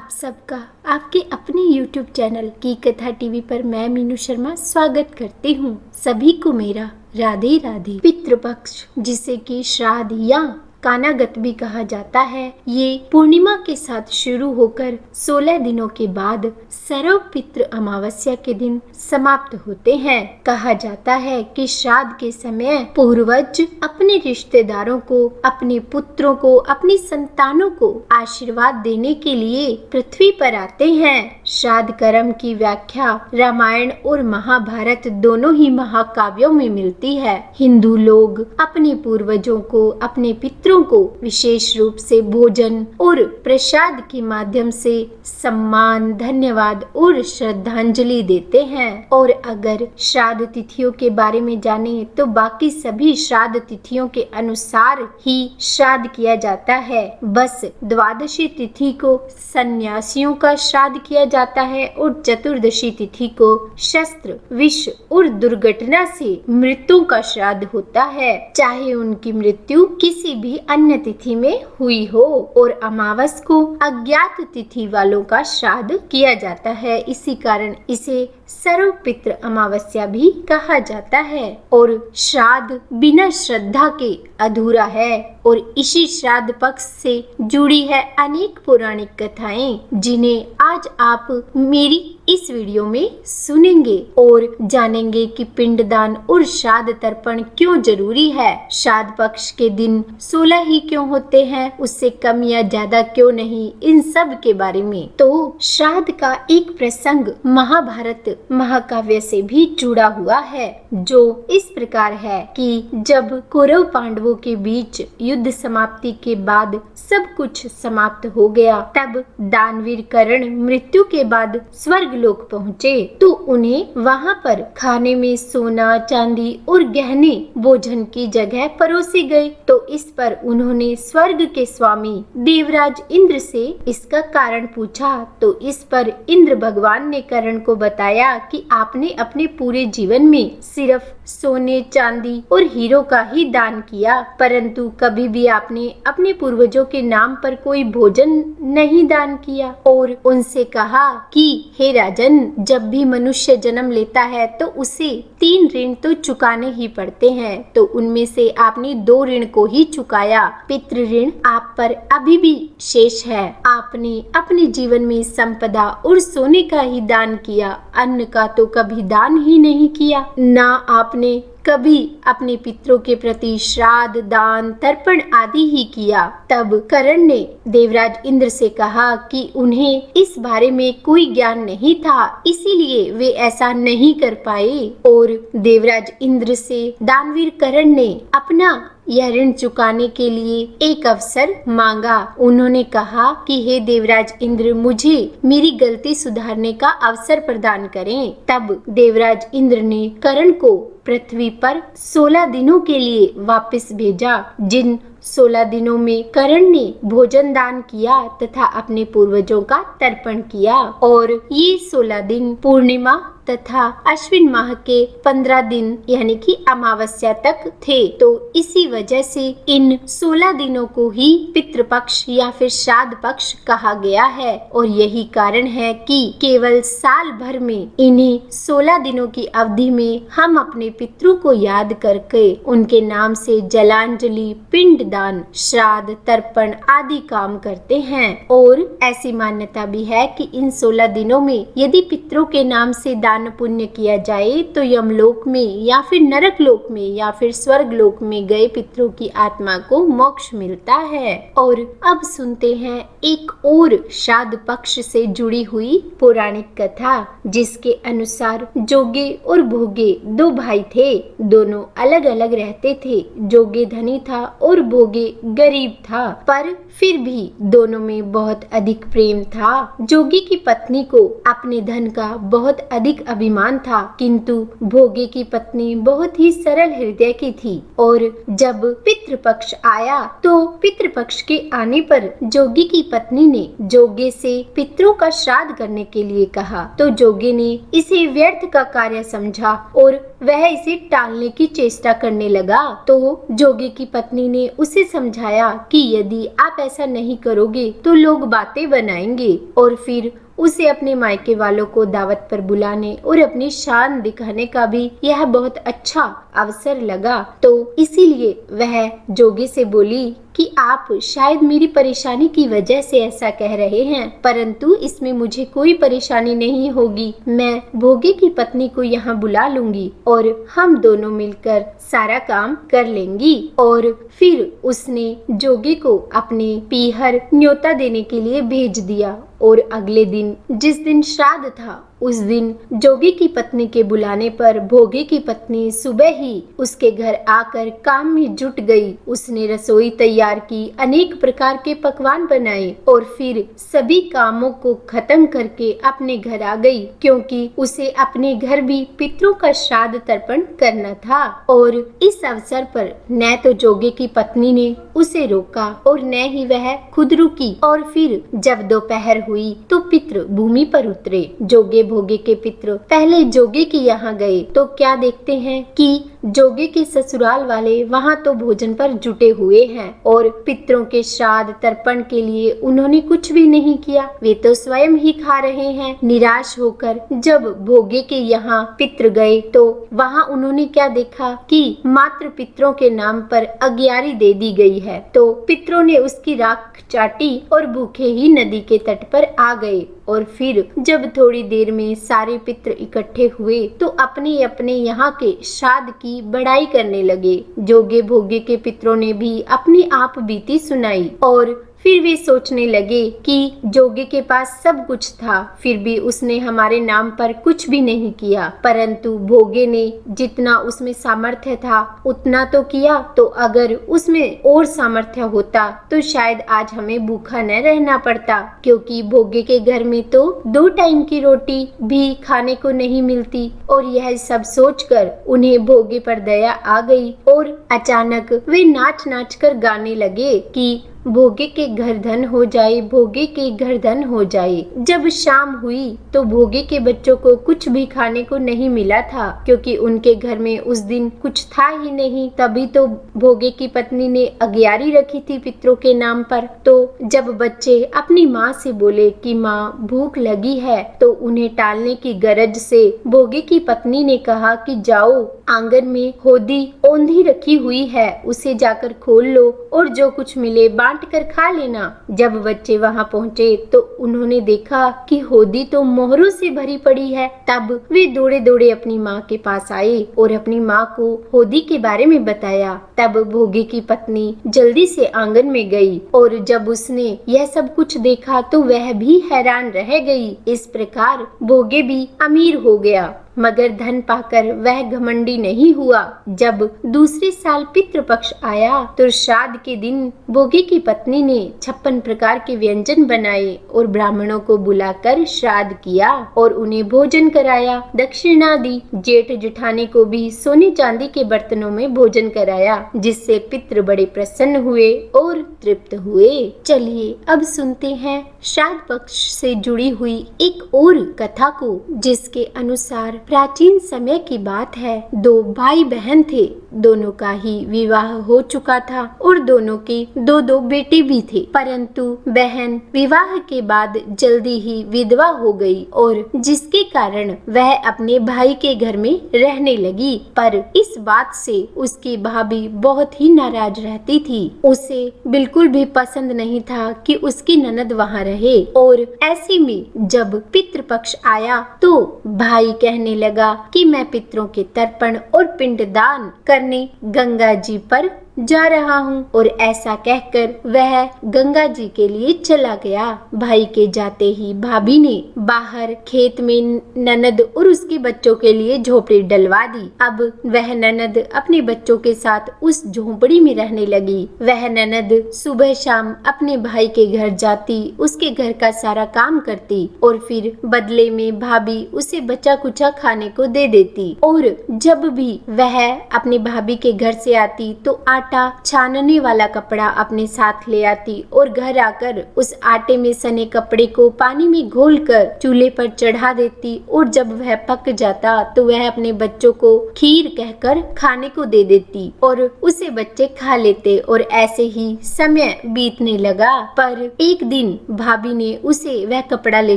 आप सबका आपके अपने YouTube चैनल की कथा टीवी पर मैं मीनू शर्मा स्वागत करती हूँ। सभी को मेरा राधे राधे। पितृपक्ष, जिसे कि श्राद्ध या कानागत भी कहा जाता है, ये पूर्णिमा के साथ शुरू होकर 16 दिनों के बाद सरव पितृ अमावस्या के दिन समाप्त होते हैं। कहा जाता है कि श्राद्ध के समय पूर्वज अपने रिश्तेदारों को, अपने पुत्रों को, अपनी संतानों को आशीर्वाद देने के लिए पृथ्वी पर आते हैं। श्राद्ध कर्म की व्याख्या रामायण और महाभारत दोनों ही महाकाव्यों में मिलती है। हिंदू लोग अपने पूर्वजों को, अपने पितरों को विशेष रूप से भोजन और प्रसाद के माध्यम से सम्मान, धन्यवाद और श्रद्धांजलि देते हैं। और अगर श्राद्ध तिथियों के बारे में जाने तो बाकी सभी श्राद्ध तिथियों के अनुसार ही श्राद्ध किया जाता है। बस द्वादशी तिथि को सन्यासियों का श्राद्ध किया जाता है और चतुर्दशी तिथि को शस्त्र, विष और दुर्घटना से मृत्यु का श्राद्ध होता है, चाहे उनकी मृत्यु किसी भी अन्य तिथि में हुई हो। और अमावस को अज्ञात तिथि वालों का श्राद्ध किया जाता है। इसी कारण इसे सर्व पितृ अमावस्या भी कहा जाता है। और श्राद्ध बिना श्रद्धा के अधूरा है और इसी श्राद्ध पक्ष से जुड़ी है अनेक पौराणिक कथाएं, जिन्हें आज आप मेरी इस वीडियो में सुनेंगे और जानेंगे कि पिंडदान और श्राद्ध तर्पण क्यों जरूरी है, श्राद्ध पक्ष के दिन 16 ही क्यों होते हैं, उससे कम या ज्यादा क्यों नहीं, इन सब के बारे में। तो श्राद्ध का एक प्रसंग महाभारत महाकाव्य से भी जुड़ा हुआ है, जो इस प्रकार है कि जब कौरव पांडवों के बीच युद्ध समाप्ति के बाद सब कुछ समाप्त हो गया, तब दानवीर कर्ण मृत्यु के बाद स्वर्ग लोक पहुँचे तो उन्हें वहाँ पर खाने में सोना, चांदी और गहने भोजन की जगह परोसे गए। तो इस पर उन्होंने स्वर्ग के स्वामी देवराज इंद्र से इसका कारण पूछा। तो इस पर इंद्र भगवान ने कर्ण को बताया कि आपने अपने पूरे जीवन में सिर्फ सोने, चांदी और हीरो का ही दान किया, परंतु कभी भी आपने अपने पूर्वजों के नाम पर कोई भोजन नहीं दान किया। और उनसे कहा कि हे राजन, जब भी मनुष्य जन्म लेता है तो उसे 3 ऋण तो चुकाने ही पड़ते हैं, तो उनमें से आपने 2 ऋण को ही चुकाया। पितृ ऋण आप पर अभी भी शेष है। आपने अपने जीवन में संपदा और सोने का ही दान किया, अन्न का तो कभी दान ही नहीं किया। ना आपने कभी अपने पितरों के प्रति श्राद्ध, दान, तर्पण आदि ही किया। तब कर्ण ने देवराज इंद्र से कहा कि उन्हें इस बारे में कोई ज्ञान नहीं था, इसीलिए वे ऐसा नहीं कर पाए। और देवराज इंद्र से दानवीर कर्ण ने अपना यह ऋण चुकाने के लिए एक अवसर मांगा। उन्होंने कहा कि हे देवराज इंद्र, मुझे मेरी गलती सुधारने का अवसर प्रदान करें। तब देवराज इंद्र ने कर्ण को पृथ्वी पर 16 दिनों के लिए वापस भेजा, जिन 16 दिनों में कर्ण ने भोजन दान किया तथा अपने पूर्वजों का तर्पण किया। और ये 16 दिन पूर्णिमा तथा अश्विन माह के 15 दिन यानी कि अमावस्या तक थे। तो इसी वजह से इन 16 दिनों को ही पितृपक्ष या फिर श्राद्ध पक्ष कहा गया है। और यही कारण है कि केवल साल भर में इन्हीं 16 दिनों की अवधि में हम अपने पितरों को याद करके उनके नाम से जलांजलि, पिंडदान, श्राद्ध, तर्पण आदि काम करते हैं। और ऐसी मान्यता भी है कि इन 16 दिनों में यदि पितरों के नाम से दान पुण्य किया जाए तो यमलोक में या फिर नरक लोक में या फिर स्वर्ग लोक में गए पितरों की आत्मा को मोक्ष मिलता है। और अब सुनते हैं एक और श्राद्ध पक्ष से जुड़ी हुई पौराणिक कथा, जिसके अनुसार जोगे और भोगे 2 भाई थे। दोनों अलग अलग रहते थे। जोगे धनी था और भोगे गरीब था, पर फिर भी दोनों में बहुत अधिक प्रेम था। जोगी की पत्नी को अपने धन का बहुत अधिक अभिमान था, किंतु भोगे की पत्नी बहुत ही सरल हृदय की थी। और जब पितृपक्ष आया तो पितृपक्ष के आने पर जोगी की पत्नी ने जोगे से पितरों का श्राद्ध करने के लिए कहा। तो जोगे ने इसे व्यर्थ का कार्य समझा और वह इसे टालने की चेष्टा करने लगा। तो जोगी की पत्नी ने उसे समझाया कि यदि आप ऐसा नहीं करोगे तो लोग बातें बनाएंगे, और फिर उसे अपने मायके वालों को दावत पर बुलाने और अपनी शान दिखाने का भी यह बहुत अच्छा अवसर लगा। तो इसीलिए वह जोगी से बोली कि आप शायद मेरी परेशानी की वजह से ऐसा कह रहे हैं, परंतु इसमें मुझे कोई परेशानी नहीं होगी। मैं भोगे की पत्नी को यहाँ बुला लूंगी और हम दोनों मिलकर सारा काम कर लेंगी। और फिर उसने जोगी को अपने पीहर न्योता देने के लिए भेज दिया। और अगले दिन जिस दिन श्राद्ध था, उस दिन जोगी की पत्नी के बुलाने पर भोगे की पत्नी सुबह ही उसके घर आकर काम में जुट गई। उसने रसोई तैयार की, अनेक प्रकार के पकवान बनाए और फिर सभी कामों को खत्म करके अपने घर आ गई, क्योंकि उसे अपने घर भी पितरों का श्राद्ध तर्पण करना था। और इस अवसर पर न तो जोगी की पत्नी ने उसे रोका और न ही वह खुद रुकी। और फिर जब दोपहर हुई तो पितृ भूमि पर उतरे। जोगे भोगे के पितृ पहले जोगी के यहाँ गए तो क्या देखते हैं कि जोगी के ससुराल वाले वहाँ तो भोजन पर जुटे हुए हैं और पितरों के श्राद्ध तर्पण के लिए उन्होंने कुछ भी नहीं किया, वे तो स्वयं ही खा रहे हैं। निराश होकर जब भोगे के यहाँ पितृ गए तो वहाँ उन्होंने क्या देखा कि मात्र पितरों के नाम पर अग्यारी दे दी गई है। तो पितरों ने उसकी राख चाटी और भूखे ही नदी के तट पर आ गए। और फिर जब थोड़ी देर में सारे पितृ इकट्ठे हुए तो अपने अपने यहाँ के श्राद्ध की बड़ाई करने लगे। जोगे भोगे के पितरों ने भी अपनी आप बीती सुनाई और फिर वे सोचने लगे कि जोगी के पास सब कुछ था, फिर भी उसने हमारे नाम पर कुछ भी नहीं किया, परंतु भोगे ने जितना उसमें सामर्थ्य था उतना तो किया। तो अगर उसमें और सामर्थ्य होता तो शायद आज हमें भूखा न रहना पड़ता, क्योंकि भोगे के घर में तो 2 टाइम की रोटी भी खाने को नहीं मिलती। और यह सब सोचकर उन्हें भोगे पर दया आ गई और अचानक वे नाच नाच कर गाने लगे कि भोगे के घर धन हो जाए, भोगे के घर धन हो जाए। जब शाम हुई तो भोगे के बच्चों को कुछ भी खाने को नहीं मिला था, क्योंकि उनके घर में उस दिन कुछ था ही नहीं। तभी तो भोगे की पत्नी ने अग्यारी रखी थी पितरों के नाम पर। तो जब बच्चे अपनी माँ से बोले कि माँ भूख लगी है, तो उन्हें टालने की गरज से भोगे की पत्नी ने कहा कि जाओ, आंगन में होदी औंधी रखी हुई है, उसे जाकर खोल लो और जो कुछ मिले बांट कर खा लेना। जब बच्चे वहां पहुंचे तो उन्होंने देखा कि होदी तो मोहरों से भरी पड़ी है। तब वे दौड़े दौड़े अपनी माँ के पास आए और अपनी माँ को होदी के बारे में बताया। तब भोगे की पत्नी जल्दी से आंगन में गई और जब उसने यह सब कुछ देखा तो वह भी हैरान रह गई। इस प्रकार भोगे भी अमीर हो गया, मगर धन पाकर वह घमंडी नहीं हुआ। जब दूसरे साल पितृपक्ष आया तो श्राद्ध के दिन भोगे की पत्नी ने 56 प्रकार के व्यंजन बनाए और ब्राह्मणों को बुलाकर श्राद्ध किया और उन्हें भोजन कराया, दक्षिणा दी। जेठ जेठानी को भी सोने चांदी के बर्तनों में भोजन कराया, जिससे पितृ बड़े प्रसन्न हुए और तृप्त हुए। चलिए अब सुनते हैं श्राद्ध पक्ष से जुड़ी हुई एक और कथा को, जिसके अनुसार प्राचीन समय की बात है। 2 भाई बहन थे, दोनों का ही विवाह हो चुका था और दोनों के 2 बेटे भी थे, परंतु बहन विवाह के बाद जल्दी ही विधवा हो गई और जिसके कारण वह अपने भाई के घर में रहने लगी। पर इस बात से उसकी भाभी बहुत ही नाराज रहती थी। उसे बिल्कुल भी पसंद नहीं था कि उसकी ननद वहाँ रहे। और ऐसे में जब पितृपक्ष आया तो भाई कहने लगा कि मैं पितरों के तर्पण और पिंडदान करने गंगा जी पर जा रहा हूँ। और ऐसा कहकर वह गंगा जी के लिए चला गया। भाई के जाते ही भाभी ने बाहर खेत में ननद और उसके बच्चों के लिए झोपड़ी डलवा दी। अब वह ननद अपने बच्चों के साथ उस झोपड़ी में रहने लगी। वह ननद सुबह शाम अपने भाई के घर जाती, उसके घर का सारा काम करती और फिर बदले में भाभी उसे बचा कुचा खाने को दे देती। और जब भी वह अपने भाभी के घर से आती तो आटा छानने वाला कपड़ा अपने साथ ले आती और घर आकर उस आटे में सने कपड़े को पानी में घोलकर चूल्हे पर चढ़ा देती और जब वह पक जाता तो वह अपने बच्चों को खीर कहकर खाने को दे देती और उसे बच्चे खा लेते और ऐसे ही समय बीतने लगा। पर एक दिन भाभी ने उसे वह कपड़ा ले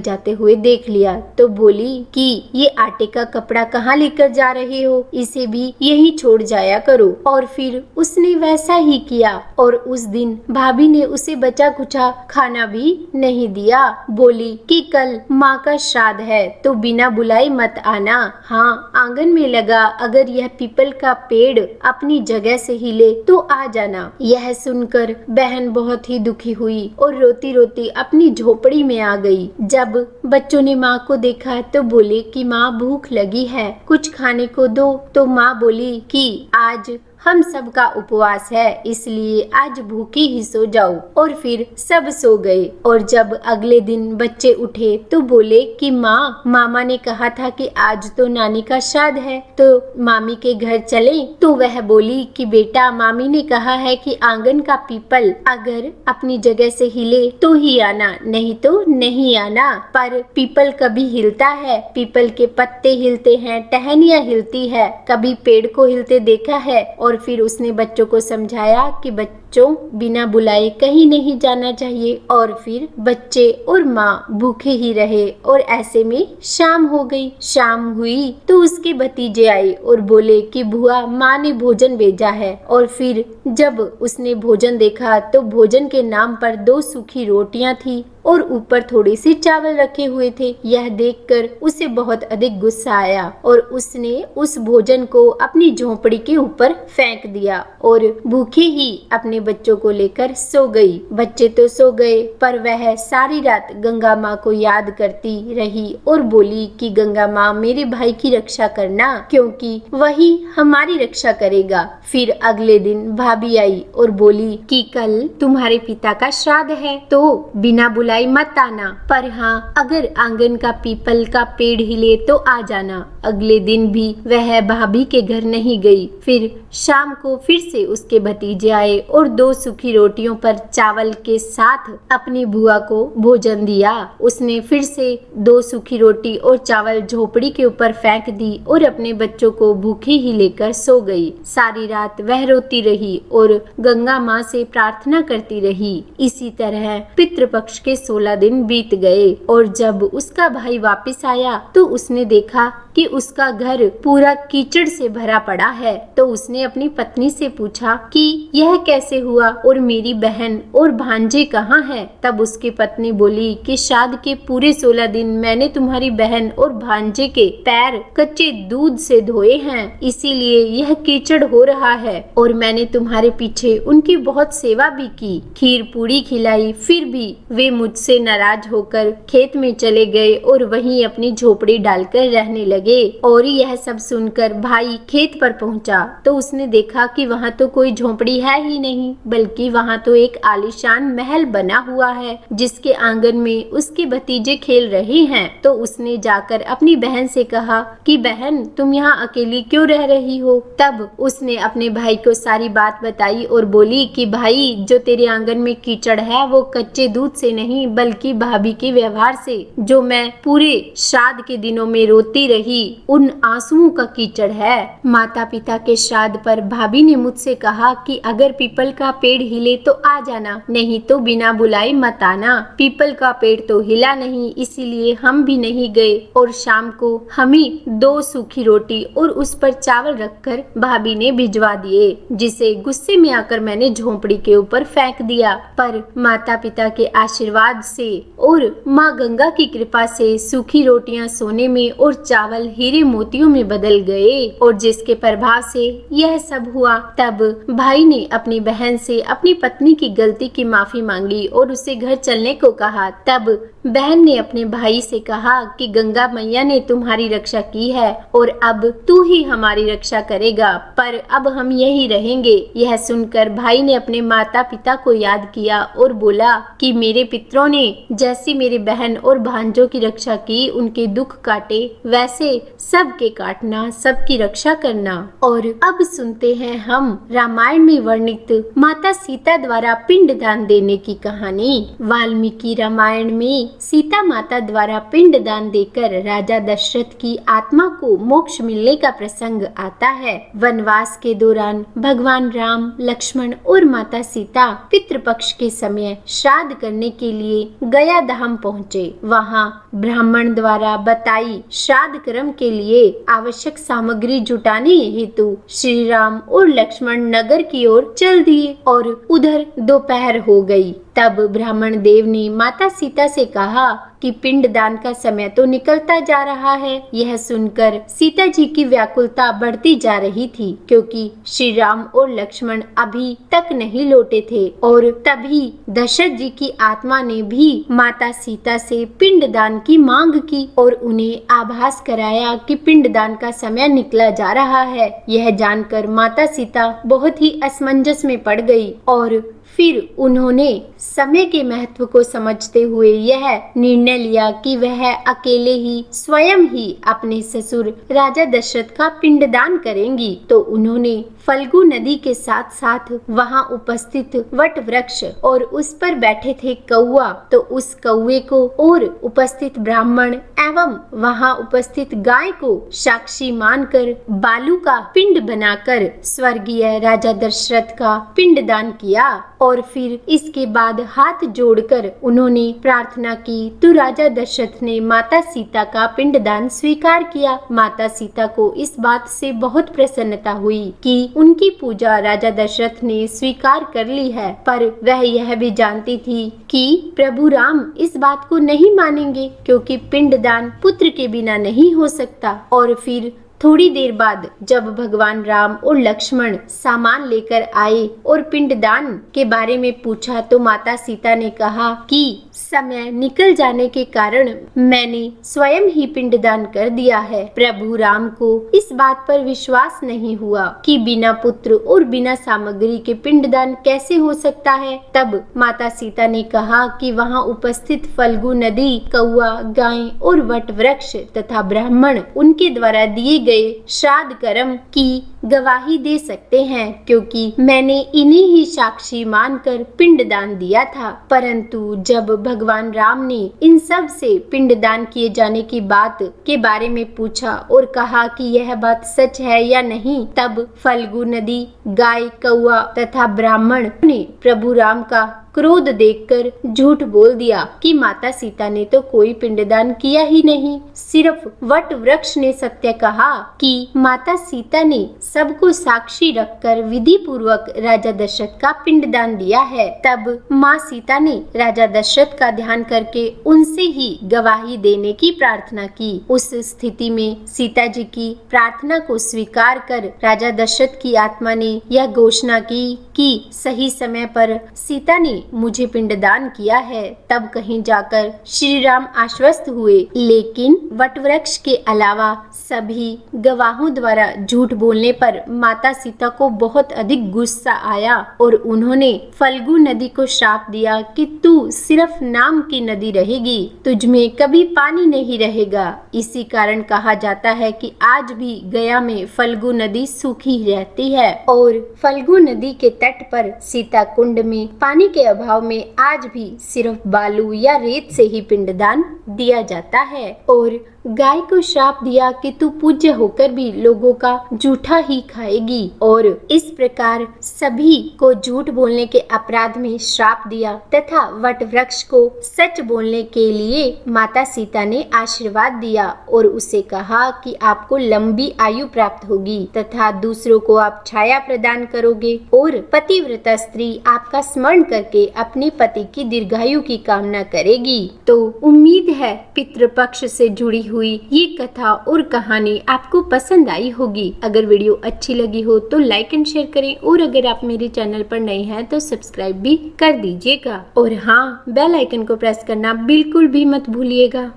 जाते हुए देख लिया तो बोली कि ये आटे का कपड़ा कहाँ लेकर जा रहे हो, इसे भी यहीं छोड़ जाया करो। और फिर उसने वैसा ही किया और उस दिन भाभी ने उसे बचा कुचा खाना भी नहीं दिया। बोली कि कल माँ का श्राद्ध है तो बिना बुलाए मत आना। हाँ, आंगन में लगा अगर यह पीपल का पेड़ अपनी जगह से हिले तो आ जाना। यह सुनकर बहन बहुत ही दुखी हुई और रोती रोती अपनी झोपड़ी में आ गई। जब बच्चों ने माँ को देखा तो बोले कि माँ भूख लगी है, कुछ खाने को दो। तो माँ बोली कि आज हम सबका उपवास है, इसलिए आज भूखे ही सो जाओ। और फिर सब सो गए। और जब अगले दिन बच्चे उठे तो बोले कि माँ, मामा ने कहा था कि आज तो नानी का श्राद्ध है तो मामी के घर चलें। तो वह बोली कि बेटा, मामी ने कहा है कि आंगन का पीपल अगर अपनी जगह से हिले तो ही आना, नहीं तो नहीं आना। पर पीपल कभी हिलता है? पीपल के पत्ते हिलते हैं, टहनियाँ हिलती है, कभी पेड़ को हिलते देखा है? और फिर उसने बच्चों को समझाया कि बच्चों बिना बुलाए कहीं नहीं जाना चाहिए। और फिर बच्चे और माँ भूखे ही रहे और ऐसे में शाम हो गई। शाम हुई तो उसके भतीजे आए और बोले कि बुआ, माँ ने भोजन भेजा है। और फिर जब उसने भोजन देखा तो भोजन के नाम पर 2 सूखी रोटियां थी और ऊपर थोड़े से चावल रखे हुए थे। यह देखकर उसे बहुत अधिक गुस्सा आया और उसने उस भोजन को अपनी झोपड़ी के ऊपर फेंक दिया और भूखे ही अपने बच्चों को लेकर सो गई। बच्चे तो सो गए पर वह सारी रात गंगा माँ को याद करती रही और बोली कि गंगा माँ, मेरे भाई की रक्षा करना, क्योंकि वही हमारी रक्षा करेगा। फिर अगले दिन भाभी आई और बोली कि कल तुम्हारे पिता का श्राद्ध है तो बिना बुलाए मत आना, पर हाँ, अगर आंगन का पीपल का पेड़ हिले तो आ जाना। अगले दिन भी वह भाभी के घर नहीं गई। फिर शाम को फिर से उसके भतीजे आए और 2 सूखी रोटियों पर चावल के साथ अपनी बुआ को भोजन दिया। उसने फिर से 2 सूखी रोटी और चावल झोपड़ी के ऊपर फेंक दी और अपने बच्चों को भूखे ही लेकर सो गई। सारी रात वह रोती रही और गंगा माँ से प्रार्थना करती रही। इसी तरह पितृपक्ष के 16 दिन बीत गए और जब उसका भाई वापस आया तो उसने देखा कि उसका घर पूरा कीचड़ से भरा पड़ा है। तो उसने अपनी पत्नी से पूछा कि यह कैसे हुआ और मेरी बहन और भांजे कहाँ हैं? तब उसकी पत्नी बोली कि श्राद्ध के पूरे 16 दिन मैंने तुम्हारी बहन और भांजे के पैर कच्चे दूध से धोए हैं, इसीलिए यह कीचड़ हो रहा है। और मैंने तुम्हारे पीछे उनकी बहुत सेवा भी की, खीर पूड़ी खिलाई, फिर भी वे मुझसे नाराज होकर खेत में चले गए और वहीं अपनी झोपड़ी डालकर रहने लगे। और यह सब सुनकर भाई खेत पर पहुंचा तो उसने देखा कि वहां तो कोई झोपड़ी है ही नहीं, बल्कि वहां तो एक आलीशान महल बना हुआ है जिसके आंगन में उसके भतीजे खेल रहे हैं। तो उसने जाकर अपनी बहन से कहा कि बहन, तुम यहाँ अकेली क्यों रह रही हो? तब उसने अपने भाई को सारी बात बताई और बोली कि भाई, जो तेरे आंगन में कीचड़ है वो कच्चे दूध से नहीं बल्कि भाभी के व्यवहार से, जो मैं पूरे श्राद्ध के दिनों में रोती रही, उन आंसुओं का कीचड़ है। माता पिता के श्राद्ध पर भाभी ने मुझसे कहा कि अगर पीपल का पेड़ हिले तो आ जाना, नहीं तो बिना बुलाए मत आना। पीपल का पेड़ तो हिला नहीं, इसीलिए हम भी नहीं गए और शाम को हमें 2 सूखी रोटी और उस पर चावल रखकर भाभी ने भिजवा दिए, जिसे गुस्से में आकर मैंने झोपड़ी के ऊपर फेंक दिया। पर माता पिता के आशीर्वाद से और माँ गंगा की कृपा से सूखी रोटियां सोने में और चावल हीरे मोतियों में बदल गए। और जिसके प्रभाव से यह सब हुआ। तब भाई ने अपनी बहन से अपनी पत्नी की गलती की माफी मांगी और उसे घर चलने को कहा। तब बहन ने अपने भाई से कहा कि गंगा मैया ने तुम्हारी रक्षा की है और अब तू ही हमारी रक्षा करेगा, पर अब हम यहीं रहेंगे। यह सुनकर भाई ने अपने माता पिता को याद किया और बोला कि मेरे पितरों ने जैसी मेरी बहन और भांजों की रक्षा की, उनके दुख काटे, वैसे सबके काटना, सबकी रक्षा करना। और अब सुनते हैं हम रामायण में वर्णित माता सीता द्वारा पिंडदान देने की कहानी। वाल्मीकि रामायण में सीता माता द्वारा पिंडदान देकर राजा दशरथ की आत्मा को मोक्ष मिलने का प्रसंग आता है। वनवास के दौरान भगवान राम, लक्ष्मण और माता सीता पितृपक्ष के समय श्राद्ध करने के लिए गया धाम पहुँचे। वहाँ ब्राह्मण द्वारा बताई श्राद्ध कर्म के लिए आवश्यक सामग्री जुटाने हेतु श्री राम और लक्ष्मण नगर की ओर चल दिए और उधर दोपहर हो गई। तब ब्राह्मण देव ने माता सीता से कहा कि पिंडदान का समय तो निकलता जा रहा है। यह सुनकर सीता जी की व्याकुलता बढ़ती जा रही थी, क्योंकि श्री राम और लक्ष्मण अभी तक नहीं लौटे थे। और तभी दशरथ जी की आत्मा ने भी माता सीता से पिंडदान की मांग की और उन्हें आभास कराया कि पिंडदान का समय निकला जा रहा है। यह जानकर माता सीता बहुत ही असमंजस में पड़ गई और फिर उन्होंने समय के महत्व को समझते हुए यह निर्णय लिया कि वह अकेले ही स्वयं ही अपने ससुर राजा दशरथ का पिंडदान करेंगी। तो उन्होंने फल्गु नदी के साथ साथ वहां उपस्थित वट वृक्ष और उस पर बैठे थे कौआ, तो उस कौए को और उपस्थित ब्राह्मण एवं वहां उपस्थित गाय को साक्षी मानकर बालू का पिंड बनाकर स्वर्गीय राजा दशरथ का पिंडदान किया। और फिर इसके बाद हाथ जोड़कर उन्होंने प्रार्थना की तो राजा दशरथ ने माता सीता का पिंडदान स्वीकार किया। माता सीता को इस बात से बहुत प्रसन्नता हुई कि उनकी पूजा राजा दशरथ ने स्वीकार कर ली है, पर वह यह भी जानती थी कि प्रभु राम इस बात को नहीं मानेंगे, क्योंकि पिंडदान पुत्र के बिना नहीं हो सकता। और फिर थोड़ी देर बाद जब भगवान राम और लक्ष्मण सामान लेकर आए और पिंडदान के बारे में पूछा तो माता सीता ने कहा कि समय निकल जाने के कारण मैंने स्वयं ही पिंडदान कर दिया है। प्रभु राम को इस बात पर विश्वास नहीं हुआ कि बिना पुत्र और बिना सामग्री के पिंडदान कैसे हो सकता है। तब माता सीता ने कहा कि वहाँ उपस्थित फल्गु नदी, कौआ, गाय और वट वृक्ष तथा ब्राह्मण उनके द्वारा दिए गए श्राद्ध कर्म की गवाही दे सकते हैं, क्योंकि मैंने इन्हें ही साक्षी मानकर पिंडदान दिया था। परंतु जब भगवान राम ने इन सब से पिंडदान किए जाने की बात के बारे में पूछा और कहा कि यह बात सच है या नहीं, तब फल्गु नदी, गाय, कौआ तथा ब्राह्मण ने प्रभु राम का क्रोध देखकर झूठ बोल दिया कि माता सीता ने तो कोई पिंडदान किया ही नहीं, सिर्फ वट वृक्ष ने सत्य कहा कि माता सीता ने सबको साक्षी रखकर विधि पूर्वक राजा दशरथ का पिंडदान दिया है। तब माँ सीता ने राजा दशरथ का ध्यान करके उनसे ही गवाही देने की प्रार्थना की। उस स्थिति में सीता जी की प्रार्थना को स्वीकार कर राजा दशरथ की आत्मा ने यह घोषणा की कि सही समय पर सीता ने मुझे पिंडदान किया है। तब कहीं जाकर श्री राम आश्वस्त हुए, लेकिन वटवृक्ष के अलावा सभी गवाहों द्वारा झूठ बोलने पर माता सीता को बहुत अधिक गुस्सा आया और उन्होंने फल्गु नदी को श्राप दिया कि तू सिर्फ नाम की नदी रहेगी, तुझमें कभी पानी नहीं रहेगा। इसी कारण कहा जाता है कि आज भी गया में फल्गु नदी सूखी रहती है और फल्गु नदी के तट पर सीता कुंड में पानी के अभाव में आज भी सिर्फ बालू या रेत से ही पिंडदान दिया जाता है। और गाय को श्राप दिया कि तू पूज्य होकर भी लोगों का जूठा ही खाएगी, और इस प्रकार सभी को झूठ बोलने के अपराध में श्राप दिया तथा वट वृक्ष को सच बोलने के लिए माता सीता ने आशीर्वाद दिया और उसे कहा कि आपको लंबी आयु प्राप्त होगी तथा दूसरों को आप छाया प्रदान करोगे और पतिव्रता स्त्री आपका स्मरण करके अपने पति की दीर्घायु की कामना करेगी। तो उम्मीद है पितृपक्ष से जुड़ी हुई ये कथा और कहानी आपको पसंद आई होगी। अगर वीडियो अच्छी लगी हो तो लाइक एंड शेयर करें और अगर आप मेरे चैनल पर नए हैं तो सब्सक्राइब भी कर दीजिएगा और हाँ, बेल आइकन को प्रेस करना बिल्कुल भी मत भूलिएगा।